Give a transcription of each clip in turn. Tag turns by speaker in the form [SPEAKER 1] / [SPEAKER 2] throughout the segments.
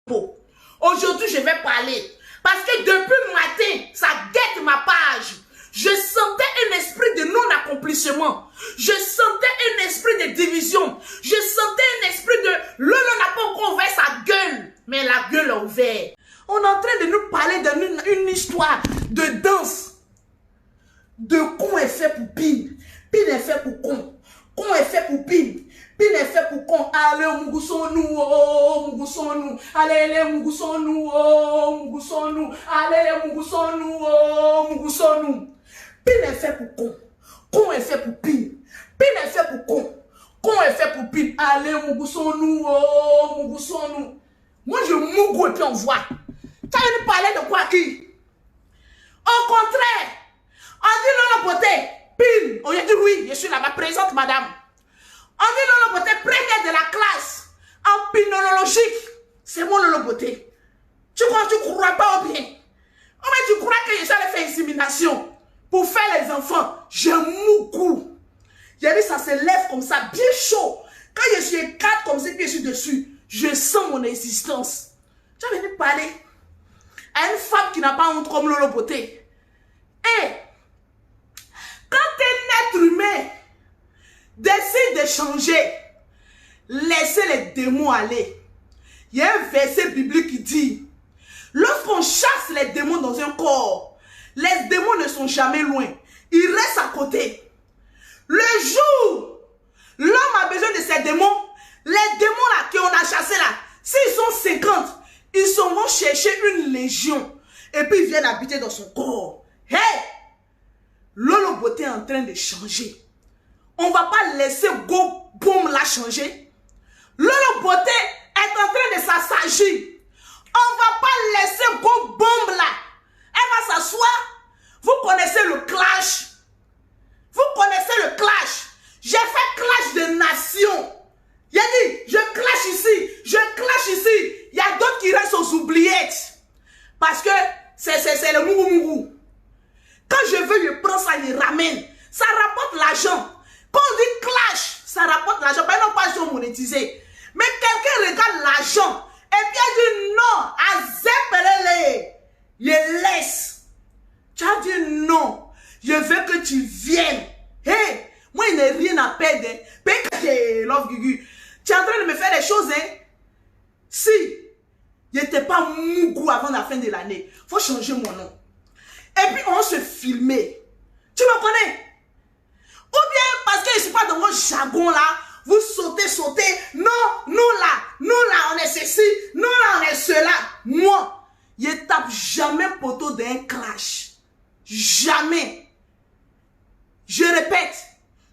[SPEAKER 1] Aujourd'hui, je vais parler. Parce que depuis le matin, ça guette ma page. Je sentais un esprit de non-accomplissement. Je sentais un esprit de division. Je sentais un esprit de Lolo n'a pas encore ouvert sa gueule. Mais la gueule a ouvert. On est en train de nous parler d'une histoire de danse. De con est fait pour pine. Pine est fait pour con. Con est fait pour pine. Pine est fait pour con. Allez, Mugusonou, oh, Mugusonou. Allez, Mugusonou, oh, Mugusonou. Allez, Mugusonou, oh, Mugusonou. Pine est fait pour con. Con est fait pour pine. Pine est fait pour con. Con est fait pour pine. Allez, Mugusonou, oh, Mugusonou. Moi, je mougou et puis on voit. Tu as venu parler de quoi qui? Au contraire, on dit non, la beauté, pile. On a dit oui, je suis là-bas, présente, madame. On dit non, la beauté, première de la classe, en pinologique. C'est moi, la beauté. Tu crois pas au bien? Oh, mais tu crois que je suis allé faire insémination pour faire les enfants? J'ai mougou. J'ai dit, ça se lève comme ça, bien chaud. Quand je suis écarte comme ça, puis je suis dessus, je sens mon existence. Tu as venu parler à une femme qui n'a pas honte comme Lolo Beauté. Et quand un être humain décide de changer, laissez les démons aller. Il y a un verset biblique qui dit, lorsqu'on chasse les démons dans un corps, les démons ne sont jamais loin. Ils restent à côté. Le jour, l'homme a besoin de ces démons, les démons là qu'on a chassés là, s'ils sont 50, ils s'en vont chercher une légion et puis ils viennent habiter dans son corps. Hey! Lolo Beauté est en train de changer. On ne va pas laisser Go Boom la changer. Lolo Beauté est en train de s'assagir. On ne va pas laisser Go Boom là. Elle va s'asseoir. Vous connaissez le clash. Vous connaissez le clash. J'ai fait clash de nations. Il a dit, je clash ici, je clash ici. Il y a d'autres qui restent aux oubliettes. Parce que c'est le mougou. Quand je veux, je prends ça, je ramène. Ça rapporte l'argent. Quand on dit clash, ça rapporte l'argent. Ben non, pas je monétiser. Mais quelqu'un regarde l'argent. Et puis elle dit non, à zépelele. Je laisse. Tu as dit non. Je veux que tu viennes. Hé, moi, il n'y a rien à perdre. Love Gugu. Tu es en train de me faire des choses, hein? Si je n'étais pas mougou avant la fin de l'année, il faut changer mon nom. Et puis, on se filmait. Tu me connais? Ou bien, parce que je ne suis pas dans mon jargon là, vous sautez. Non, nous là, on est ceci. Nous là, on est cela. Moi, je ne tape jamais poteau d'un clash. Jamais. Je répète,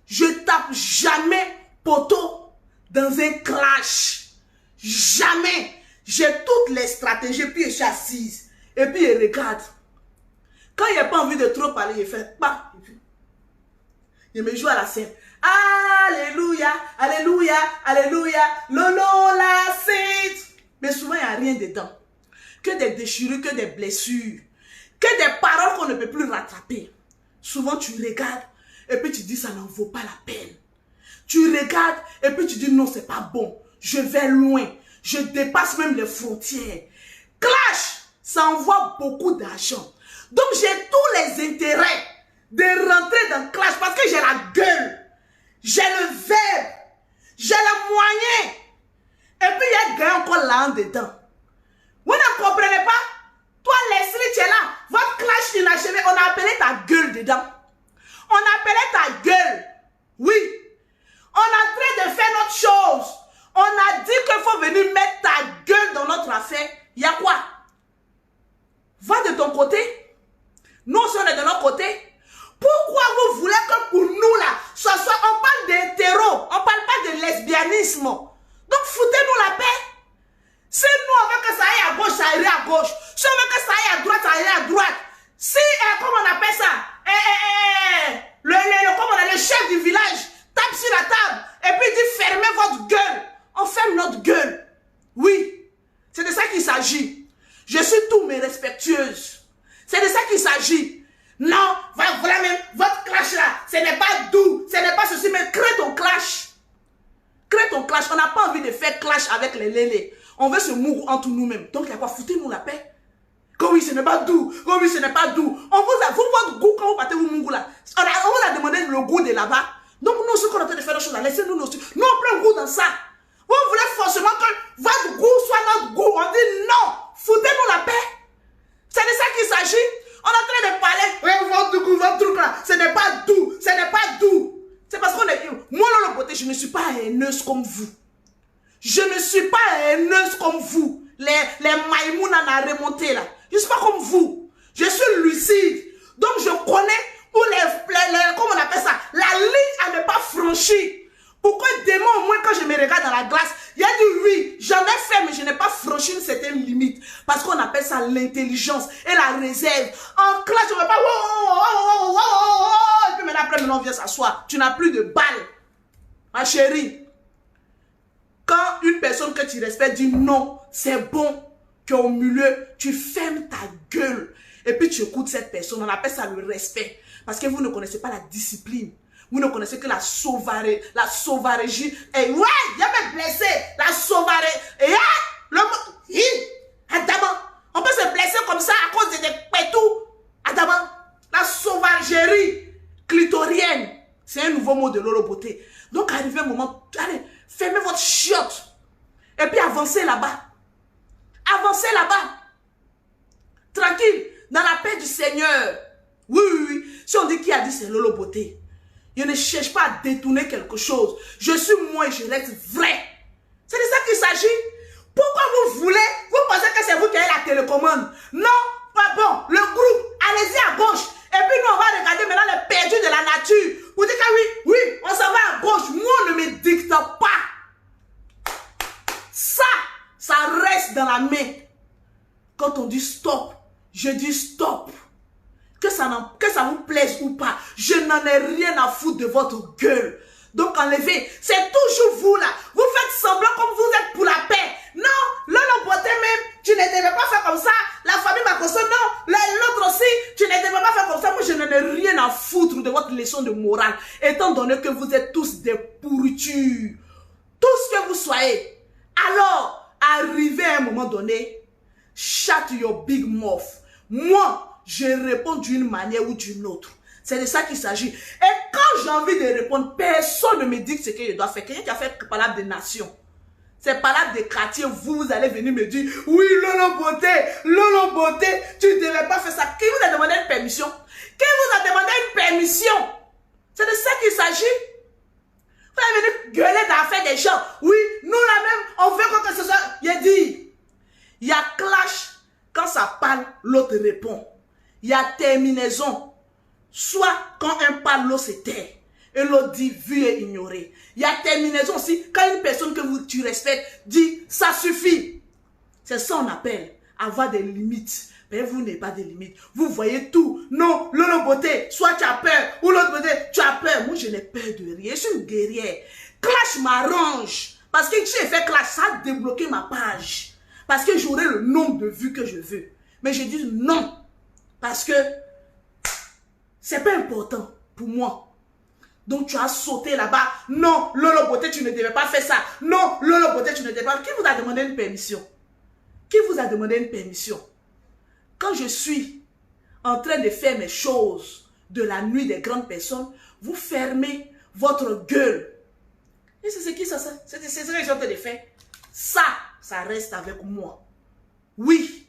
[SPEAKER 1] je tape jamais poteau dans un clash. Jamais. J'ai toutes les stratégies, puis je suis assise. Et puis je regarde. Quand il n'y a pas envie de trop parler, je fais pas. Je me joue à la scène. Alléluia, alléluia, alléluia. Lolo la sainte. Mais souvent, il n'y a rien dedans. Que des déchirures, que des blessures. Que des paroles qu'on ne peut plus rattraper. Souvent, tu regardes et puis tu dis, ça n'en vaut pas la peine. Tu regardes et puis tu dis, non, c'est pas bon. Je vais loin. Je dépasse même les frontières. Clash, ça envoie beaucoup d'argent. Donc, j'ai tous les intérêts de rentrer dans Clash parce que j'ai la gueule. J'ai le verbe. J'ai le moyen. Et puis, il y a gagné encore là en dedans. Vous ne comprenez pas? Toi, Leslie, tu es là. Votre Clash inachevé, on a appelé ta gueule dedans. On a appelé ta gueule. Oui. On est en train de faire notre chose. On a dit qu'il faut venir mettre ta gueule dans notre affaire. Il y a quoi? Va de ton côté. Nous, si on est de notre côté. Pourquoi vous voulez que pour nous, là, on parle d'hétéro, on ne parle pas de lesbianisme. Donc, foutez-nous la paix. Si nous, on veut que ça aille à gauche, ça irait à gauche. Si on veut que ça aille à droite, ça irait à droite. Si, comment on appelle ça? Le chef du village tape sur la table et puis dit fermez votre gueule. On ferme notre gueule. Oui, c'est de ça qu'il s'agit. Je suis tout mais respectueuse. C'est de ça qu'il s'agit. Non, voilà même, votre clash là, ce n'est pas doux, ce n'est pas ceci, mais crée ton clash. Crée ton clash. On n'a pas envie de faire clash avec les lélés. On veut se mourir entre nous-mêmes. Donc, il y a quoi? Foutez-nous la paix. Que oui, ce n'est pas doux. Que oui, ce n'est pas doux. On vous a, vous, votre goût, quand vous partez vous mourir là. On vous a demandé le goût de là-bas. Donc, nous, ce qu'on est en train de faire, les choses là, laissez-nous nous aussi. Nous, on prend goût dans ça. Vous voulez forcément que votre goût soit notre goût. On dit non. Foutez-nous la paix. C'est de ça qu'il s'agit. On est en train de parler. Oui, votre goût, votre truc là. Ce n'est pas doux. Ce n'est pas doux. C'est parce qu'on est... Moi, Lolo Beauté, je ne suis pas haineuse comme vous. Je ne suis pas haineuse comme vous. Les maïmounas n'a remonté là. Je ne suis pas comme vous. Je suis lucide. Donc, je connais où comment on appelle ça, la ligne à ne pas franchir. Pourquoi demain, au moins, quand je me regarde dans la glace, il y a dit oui, j'en ai fait, mais je n'ai pas franchi une certaine limite. Parce qu'on appelle ça l'intelligence et la réserve. En classe, je ne veux pas, et puis maintenant, on vient s'asseoir. Tu n'as plus de balles. Ma chérie, quand une personne que tu respectes dit non, c'est bon, tu es au milieu, tu fermes ta gueule. Et puis tu écoutes cette personne, on appelle ça le respect. Parce que vous ne connaissez pas la discipline. Vous ne connaissez que la sauvagerie. Et ouais, il y a même blessé. La sauvagerie. Et Adama, on peut se blesser comme ça à cause de des pétous. Adama, la sauvagerie clitorienne. C'est un nouveau mot de Lolo Beauté. Donc, arrivé un moment, allez, fermez votre chiotte. Et puis avancez là-bas. Avancez là-bas. Tranquille. Dans la paix du Seigneur. Oui, oui, oui. Si on dit qui a dit c'est Lolo Beauté. Je ne cherche pas à détourner quelque chose. Je suis moi et je reste vrai. C'est de ça qu'il s'agit. Pourquoi vous voulez, vous pensez que c'est vous qui avez la télécommande? Non, pas bon. Le groupe, allez-y à gauche. Et puis nous, on va regarder maintenant les perdus de la nature. Vous dites que oui, on s'en va à gauche. Moi, on ne me dicte pas. Ça reste dans la main. Quand on dit stop, je dis stop. Que ça vous plaise ou pas, je n'en ai rien à foutre de votre gueule. Donc enlevez, c'est toujours vous là. Vous faites semblant comme vous êtes pour la paix. Non, Lolo Beauté même, tu ne devais pas faire comme ça. La famille Makosso, non. L'autre aussi, tu ne devais pas faire comme ça. Moi, je n'en ai rien à foutre de votre leçon de morale. Étant donné que vous êtes tous des pourritures. Tout ce que vous soyez. Alors, arrivez à un moment donné, shut your big mouth. Moi, je réponds d'une manière ou d'une autre. C'est de ça qu'il s'agit. Et quand j'ai envie de répondre, personne ne me dit ce que je dois faire. Quelqu'un qui a fait parole de nation. C'est parole de quartier. Vous allez venir me dire, oui, Lolo Beauté, tu ne devais pas faire ça. Qui vous a demandé une permission? Qui vous a demandé une permission? C'est de ça qu'il s'agit. Vous allez venir gueuler dans l'affaire des gens. Oui, nous là même, on veut que ce soit. Il dit, il y a clash. Quand ça parle, l'autre répond. Il y a terminaison. Soit quand un parle, l'autre se tait. Et l'autre dit vu et ignoré. Il y a terminaison aussi. Quand une personne que tu respectes dit ça suffit. C'est ça qu'on appelle avoir des limites. Mais vous n'avez pas de limites. Vous voyez tout. Non, Lolo Beauté, soit tu as peur. Ou l'autre beauté, tu as peur. Moi, je n'ai peur de rien. Je suis une guerrière. Clash m'arrange. Parce que si j'ai fait clash, ça a débloqué ma page. Parce que j'aurai le nombre de vues que je veux. Mais je dis non. Parce que c'est pas important pour moi. Donc tu as sauté là-bas. Non, Lolo Beauté, tu ne devais pas faire ça. Non, Lolo Beauté, tu ne devais pas. Qui vous a demandé une permission? Qui vous a demandé une permission? Quand je suis en train de faire mes choses de la nuit des grandes personnes, vous fermez votre gueule. Et c'est ce qui ça? C'est ce que j'ai en train de faire. Ça reste avec moi. Oui.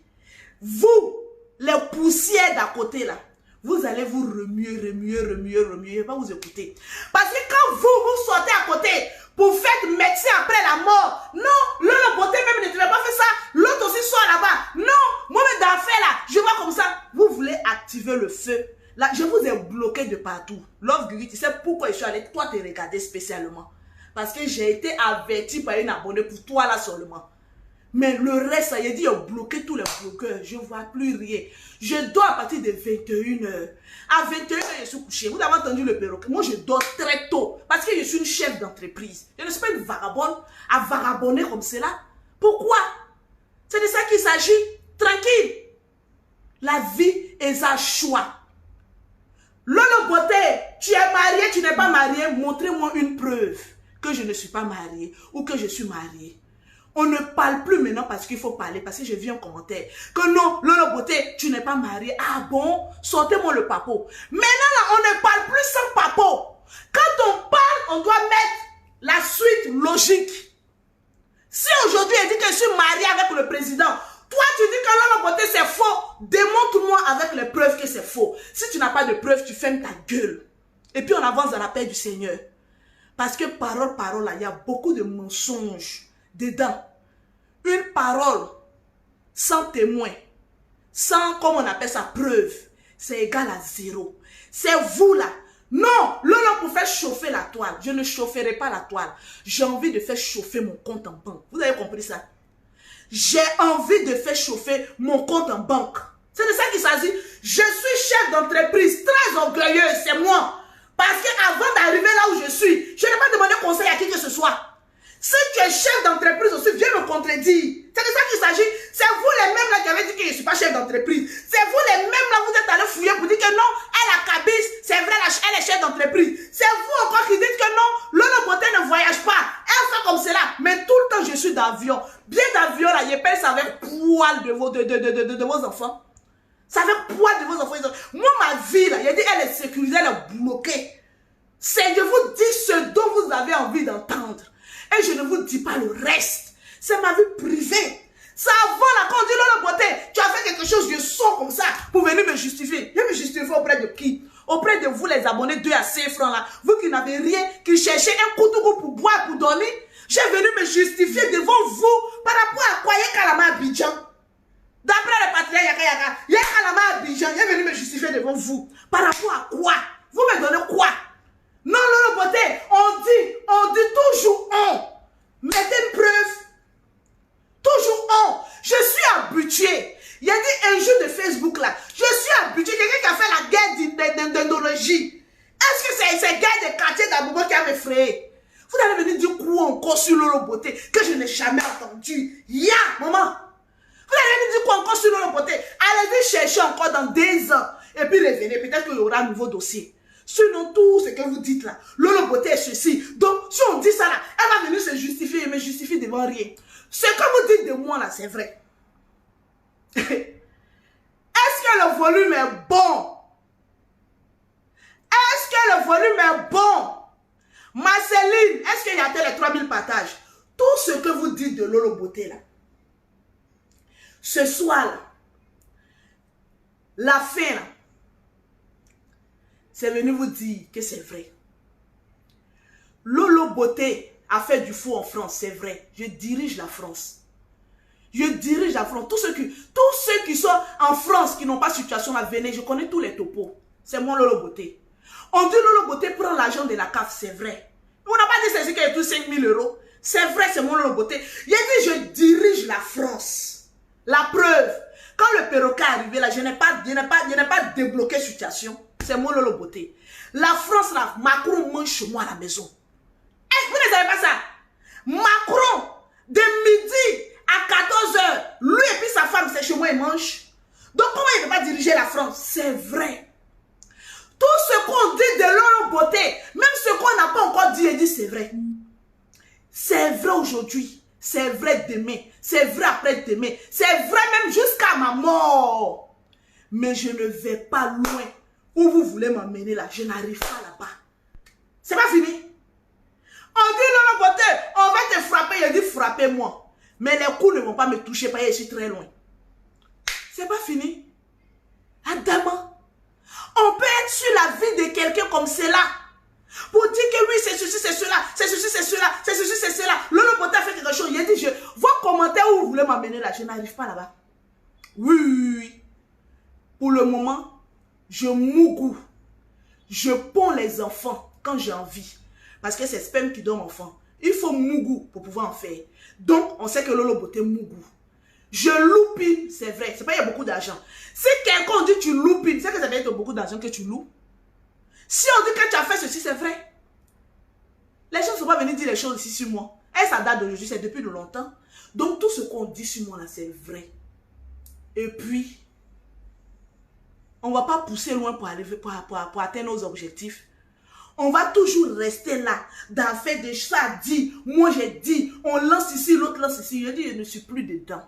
[SPEAKER 1] Vous, les poussières d'à côté là, vous allez vous remuer, pas vous écouter. Parce que quand vous sortez à côté pour faire médecin après la mort, non, Lolo Beauté même ne devait pas faire ça, l'autre aussi sort là-bas, non, moi-même dans l'affaire là, je vois comme ça, vous voulez activer le feu. Là, je vous ai bloqué de partout. Love Guri, tu sais pourquoi je suis allé, toi te regarder spécialement. Parce que j'ai été averti par une abonnée pour toi là seulement. Mais le reste, ça y est dit, on bloqué tous les bloqueurs. Je ne vois plus rien. Je dors à partir de 21h. À 21h, je suis couché. Vous avez entendu le perroquet. Moi, je dors très tôt. Parce que je suis une chef d'entreprise. Je ne suis pas une vagabonde à vagabonner comme cela. Pourquoi? C'est de ça qu'il s'agit. Tranquille. La vie est un choix. Lolo Beauté, tu es marié, tu n'es pas marié. Montrez-moi une preuve que je ne suis pas mariée ou que je suis mariée. On ne parle plus maintenant parce qu'il faut parler, parce que j'ai vu un commentaire. Que non, Lolo Beauté, tu n'es pas marié. Ah bon? Sortez-moi le papo. Maintenant, là, on ne parle plus sans papo. Quand on parle, on doit mettre la suite logique. Si aujourd'hui, elle dit que je suis mariée avec le président, toi, tu dis que Lolo Beauté, c'est faux. Démontre-moi avec les preuves que c'est faux. Si tu n'as pas de preuves, tu fermes ta gueule. Et puis, on avance dans la paix du Seigneur. Parce que parole, là, il y a beaucoup de mensonges dedans. Une parole sans témoin, sans, comme on appelle ça, preuve, c'est égal à 0. C'est vous là. Non, Lolo pour faire chauffer la toile. Je ne chaufferai pas la toile. J'ai envie de faire chauffer mon compte en banque. Vous avez compris ça? J'ai envie de faire chauffer mon compte en banque. C'est de ça qu'il s'agit. Je suis chef d'entreprise, très orgueilleuse, c'est moi. Parce qu'avant d'arriver là où je suis, je n'ai pas demandé conseil à qui que ce soit. Si tu es chef d'entreprise aussi, viens me contredire. C'est de ça qu'il s'agit. C'est vous les mêmes là qui avez dit que je ne suis pas chef d'entreprise. C'est vous les mêmes là, vous êtes allés fouiller pour dire que non, elle a cabis, c'est vrai, elle est chef d'entreprise. C'est vous encore qui dites que non, Lolo Beauté ne voyage pas. Elle fait comme cela. Mais tout le temps, je suis d'avion. Bien d'avion là, je pèse avec poil de vos enfants. Ça fait poil de vos enfants. Moi, ma vie là, elle dit, elle est sécurisée, elle est bloquée. C'est de vous dire ce dont vous avez envie d'entendre. Et je ne vous dis pas le reste. C'est ma vie privée. Ça avant là, quand on dit Lolo Beauté, tu as fait quelque chose, je sors comme ça pour venir me justifier. Je me justifie auprès de qui? Auprès de vous les abonnés 2 à 5 francs là. Vous qui n'avez rien, qui cherchez un couteau pour boire, pour dormir. J'ai venu me justifier devant vous par rapport à quoi? Yakalama Abidjan. D'après les patriarches Yakalama Abidjan, j'ai venu me justifier devant vous. Par rapport à quoi? Vous me donnez quoi? Non, Lolo Beauté, on dit toujours on. Mettez une preuve. Toujours on. Je suis habitué. Il y a dit un jeu de Facebook là. Je suis habitué. Quelqu'un qui a fait la guerre d'indologie. Est-ce que c'est ces gars de quartier d'Abouba qui a effrayé? Vous allez venir dire quoi encore sur Lolo Beauté que je n'ai jamais entendu? Ya, maman. Vous allez venir dire quoi encore sur Lolo Beauté? Allez-y chercher encore dans 2 ans. Et puis revenez. Peut-être qu'il y aura un nouveau dossier. Sinon, tout ce que vous dites là, Lolo Beauté est ceci. Donc, si on dit ça là, elle va venir se justifier et me justifier devant rien. Ce que vous dites de moi là, c'est vrai. Est-ce que le volume est bon? Est-ce que le volume est bon? Marceline, est-ce qu'il y a les 3000 partages? Tout ce que vous dites de Lolo Beauté là, ce soir là, la fin là, c'est venu vous dire que c'est vrai. Lolo Beauté a fait du fou en France, c'est vrai. Je dirige la France. Je dirige la France. Tous ceux qui sont en France, qui n'ont pas de situation là, venez, je connais tous les topos. C'est mon Lolo Beauté. On dit Lolo Beauté prend l'argent de la CAF, c'est vrai. On n'a pas dit c'est ce qu'il y a tous 5 000 €. C'est vrai, c'est mon Lolo Beauté. Il a dit je dirige la France. La preuve, quand le perroquet est arrivé là, je n'ai pas débloqué la situation. C'est mon Lolo Beauté. La France là, Macron mange chez moi à la maison. Vous ne savez pas ça? Macron, de midi à 14 h, lui et puis sa femme, c'est chez moi, ils mangent. Donc comment il ne peut pas diriger la France? C'est vrai. Tout ce qu'on dit de Lolo Beauté, même ce qu'on n'a pas encore dit, il dit c'est vrai. C'est vrai aujourd'hui. C'est vrai demain. C'est vrai après-demain. C'est vrai même jusqu'à ma mort. Mais je ne vais pas loin. Où vous voulez m'emmener là, je n'arrive pas là-bas. C'est pas fini. On dit Lolo Beauté, on va te frapper. Il dit frappez-moi. Mais les coups ne vont pas me toucher parce que je suis très loin. C'est pas fini. Adama, on peut être sur la vie de quelqu'un comme cela. Pour dire que oui, c'est ceci, c'est cela, c'est ceci, c'est cela, c'est ceci, c'est cela. Lolo Beauté a fait quelque chose. Il a dit, vos commentaires où vous voulez m'emmener là, je n'arrive pas là-bas. Oui. Pour le moment, je mougou. Je ponds les enfants quand j'ai envie. Parce que c'est sperme qui donne enfant. Il faut mougou pour pouvoir en faire. Donc, on sait que Lolo Beauté mougou. Je loupine, c'est vrai. C'est pas qu'il y a beaucoup d'argent. Si quelqu'un dit tu loupines, c'est que ça veut dire beaucoup d'argent que tu loues. Si on dit que tu as fait ceci, c'est vrai. Les gens ne sont pas venus dire les choses ici sur moi. Et ça date d'aujourd'hui, c'est depuis de longtemps. Donc, tout ce qu'on dit sur moi là, c'est vrai. Et puis, on ne va pas pousser loin pour atteindre nos objectifs. On va toujours rester là, d'en faire des ça dit, moi j'ai dit, on lance ici, l'autre lance ici. Je dis, je ne suis plus dedans.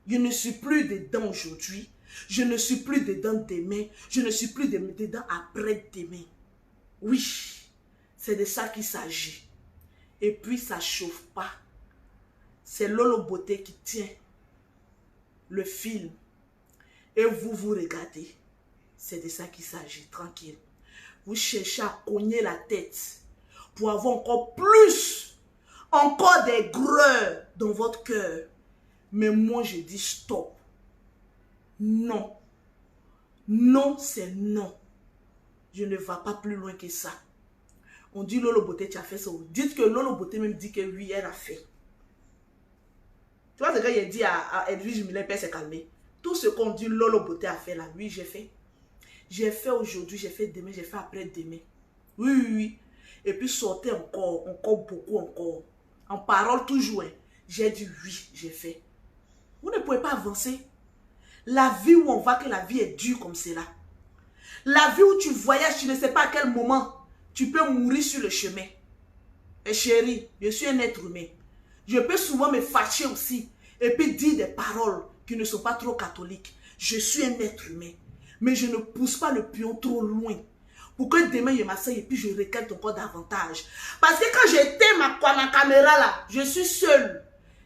[SPEAKER 1] Je ne suis plus dedans aujourd'hui. Je ne suis plus dedans demain. Je ne suis plus dedans après-demain. Oui, c'est de ça qu'il s'agit. Et puis ça ne chauffe pas. C'est Lolo Beauté qui tient le film. Et vous, vous regardez. C'est de ça qu'il s'agit, tranquille. Vous cherchez à cogner la tête pour avoir encore des greurs dans votre cœur. Mais moi, je dis stop. Non. Non, c'est non. Je ne vais pas plus loin que ça. On dit Lolo Beauté, tu as fait ça. Dites que Lolo Beauté même dit que oui, elle a fait. Tu vois ce que j'ai dit à Edwige Millet, Père s'est calmé. Tout ce qu'on dit Lolo Beauté a fait là, oui, j'ai fait. J'ai fait aujourd'hui, j'ai fait demain, j'ai fait après-demain. Oui, oui, oui. Et puis sortez encore beaucoup encore. En parole toujours. Hein. J'ai dit oui, j'ai fait. Vous ne pouvez pas avancer. La vie où on voit que la vie est dure comme cela. La vie où tu voyages, tu ne sais pas à quel moment tu peux mourir sur le chemin. Et chérie, je suis un être humain. Je peux souvent me fâcher aussi et puis dire des paroles qui ne sont pas trop catholiques. Je suis un être humain. Mais je ne pousse pas le pion trop loin. Pour que demain, je m'asseye et puis je récolte encore davantage. Parce que quand j'éteins ma caméra là, je suis seule.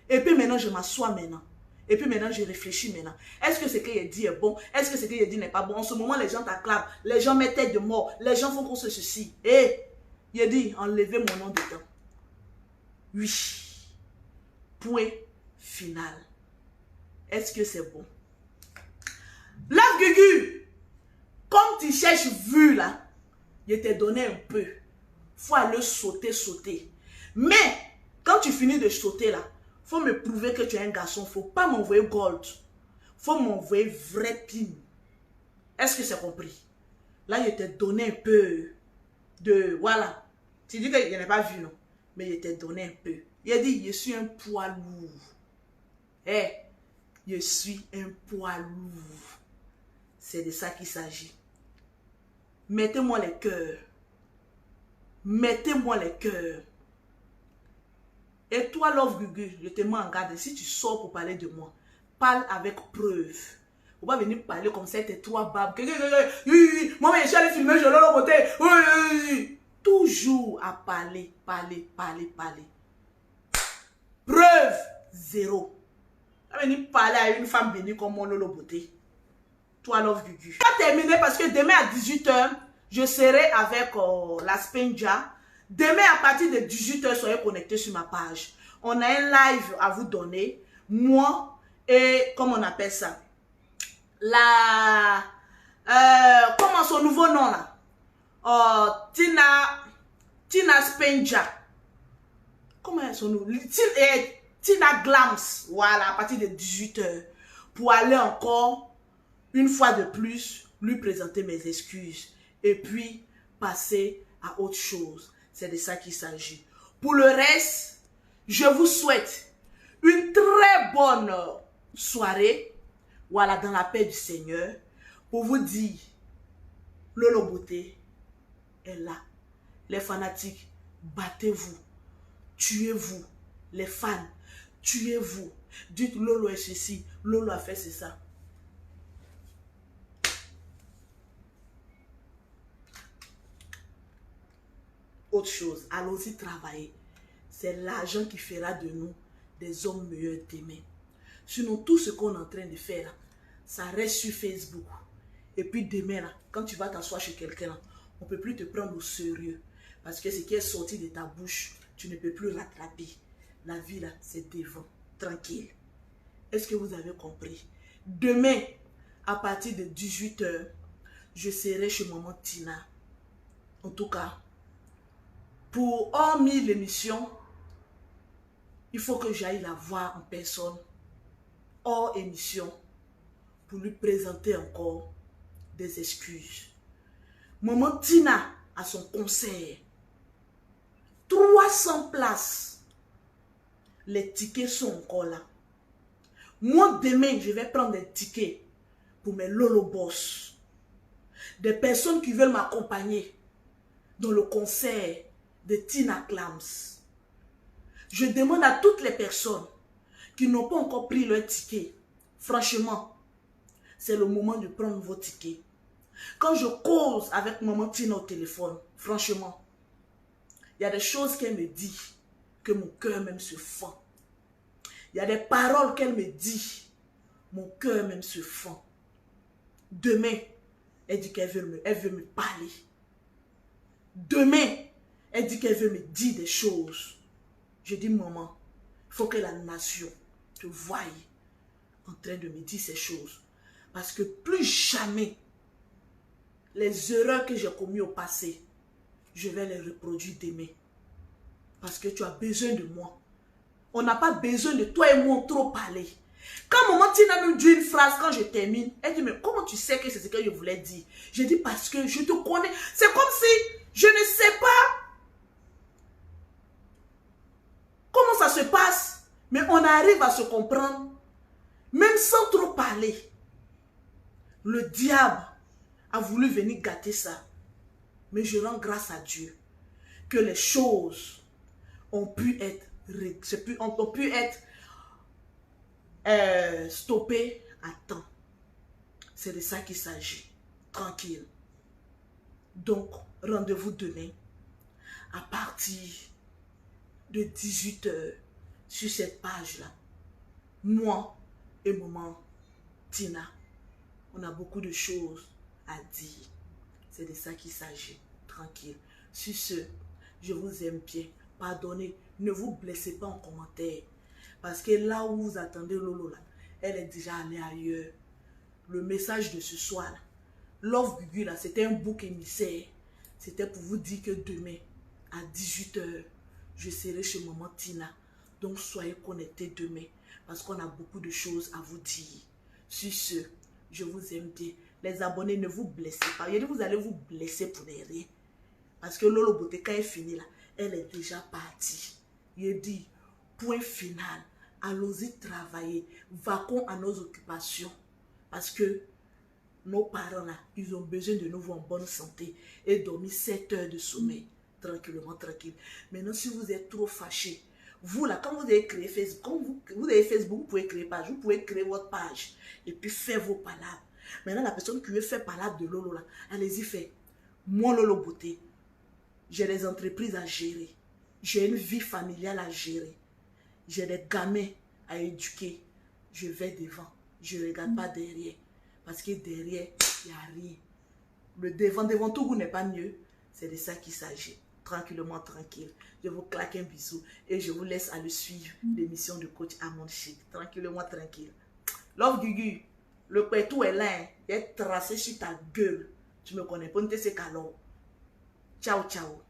[SPEAKER 1] Et puis maintenant, je m'assois maintenant. Et puis maintenant, je réfléchis maintenant. Est-ce que ce qu'il a dit est bon? Est-ce que ce qu'il a dit n'est pas bon? En ce moment, les gens t'acclament. Les gens mettent tête de mort. Les gens font qu'on se ceci. Et il a dit, enlevez mon nom dedans. Oui. Point final. Est-ce que c'est bon? Love Gugu, comme tu cherches vue là, je t'ai donné un peu. Faut aller sauter. Mais, quand tu finis de sauter là, faut me prouver que tu es un garçon. Faut pas m'envoyer gold. Faut m'envoyer vrai pin. Est-ce que c'est compris? Là, je t'ai donné un peu de... Voilà. Tu dis que je n'ai pas vu, non? Mais je t'ai donné un peu. Il a dit, je suis un poids lourd. Eh, je suis un poids lourd. C'est de ça qu'il s'agit. Mettez-moi les cœurs. Mettez-moi les cœurs. Et toi, Love Gugu, je te mets en garde. Si tu sors pour parler de moi, parle avec preuve. On va venir parler comme ça, tes trois babes. Moi, je suis allé filmer, je l'ai Lolo Beauté. Toujours à parler. Preuve, zéro. On va venir parler à une femme bénie comme mon Lolo Beauté. Toi, Love Gugu. Je vais terminer parce que demain à 18 h, je serai avec la Spenja. Demain, à partir de 18 h, soyez connectés sur ma page. On a un live à vous donner. Moi et, comment on appelle ça? Comment son nouveau nom là? Tina Spenja. Comment est son nom? Tina Glams. Voilà, à partir de 18 h. Pour aller encore, une fois de plus, lui présenter mes excuses. Et puis, passer à autre chose. C'est de ça qu'il s'agit. Pour le reste, je vous souhaite une très bonne soirée. Voilà, dans la paix du Seigneur. Pour vous dire, Lolo Beauté est là. Les fanatiques, battez-vous. Tuez-vous. Les fans, tuez-vous. Dites Lolo est ceci, Lolo a fait c'est ça. Autre chose, allons-y travailler. C'est l'argent qui fera de nous des hommes meilleurs demain. Sinon, tout ce qu'on est en train de faire, là, ça reste sur Facebook. Et puis demain, là, quand tu vas t'asseoir chez quelqu'un, on ne peut plus te prendre au sérieux. Parce que ce qui est sorti de ta bouche, tu ne peux plus rattraper. La vie, là, c'est devant. Tranquille. Est-ce que vous avez compris? Demain, à partir de 18 h, je serai chez maman Tina. En tout cas, pour hormis l'émission, il faut que j'aille la voir en personne, hors émission, pour lui présenter encore des excuses. Maman Tina a son concert. 300 places. Les tickets sont encore là. Moi, demain, je vais prendre des tickets pour mes Lolo Boss. Des personnes qui veulent m'accompagner dans le concert de Tina Clams. Je demande à toutes les personnes qui n'ont pas encore pris leur ticket, franchement, c'est le moment de prendre vos tickets. Quand je cause avec maman Tina au téléphone, franchement, il y a des choses qu'elle me dit que mon cœur même se fend. Il y a des paroles qu'elle me dit, mon cœur même se fend. Demain, elle dit qu'elle veut me parler. Demain, elle dit qu'elle veut me dire des choses. Je dis, maman, il faut que la nation te voie en train de me dire ces choses. Parce que plus jamais, les erreurs que j'ai commises au passé, je vais les reproduire demain. Parce que tu as besoin de moi. On n'a pas besoin de toi et moi trop parler. Quand maman Tina me dit une phrase, quand je termine, elle dit, mais comment tu sais que c'est ce que je voulais dire? Je dis, parce que je te connais. C'est comme si je ne sais pas comment ça se passe, mais on arrive à se comprendre, même sans trop parler. Le diable a voulu venir gâter ça. Mais je rends grâce à Dieu que les choses ont pu être stoppées à temps. C'est de ça qu'il s'agit. Tranquille. Donc, rendez-vous demain à partir de 18 h sur cette page-là. Moi et maman Tina, on a beaucoup de choses à dire. C'est de ça qu'il s'agit. Tranquille. Sur ce, je vous aime bien. Pardonnez. Ne vous blessez pas en commentaire. Parce que là où vous attendez Lolo, là, elle est déjà allée ailleurs. Le message de ce soir, là, Love Gugu, là, c'était un bouc émissaire. C'était pour vous dire que demain, à 18 h, je serai chez maman Tina. Donc, soyez connectés demain. Parce qu'on a beaucoup de choses à vous dire. Sur ce, je vous aime bien. Les abonnés, ne vous blessez pas. Il dit, vous allez vous blesser pour les rien. Parce que Lolo Beauté, quand elle finit là, elle est déjà partie. Il dit, point final. Allons-y travailler. Vaquons à nos occupations. Parce que nos parents là, ils ont besoin de nous voir en bonne santé. Et dormir 7 heures de sommeil. Tranquillement, tranquille. Maintenant, si vous êtes trop fâché, vous là, quand vous avez créé Facebook, quand vous avez Facebook, vous pouvez créer page. Vous pouvez créer votre page. Et puis faire vos palabres. Maintenant, la personne qui veut faire palabre de Lolo là, allez-y faire. Moi, Lolo Beauté, j'ai des entreprises à gérer. J'ai une vie familiale à gérer. J'ai des gamins à éduquer. Je vais devant. Je ne regarde pas derrière. Parce que derrière, il n'y a rien. Le devant tout vous n'est pas mieux. C'est de ça qu'il s'agit. Tranquillement, tranquille. Je vous claque un bisou. Et je vous laisse aller suivre l'émission de coach Amon Chic. Tranquillement, tranquille. Love Gugu. Le pétou est là. Il est tracé sur ta gueule. Tu me connais pas. Ciao, ciao.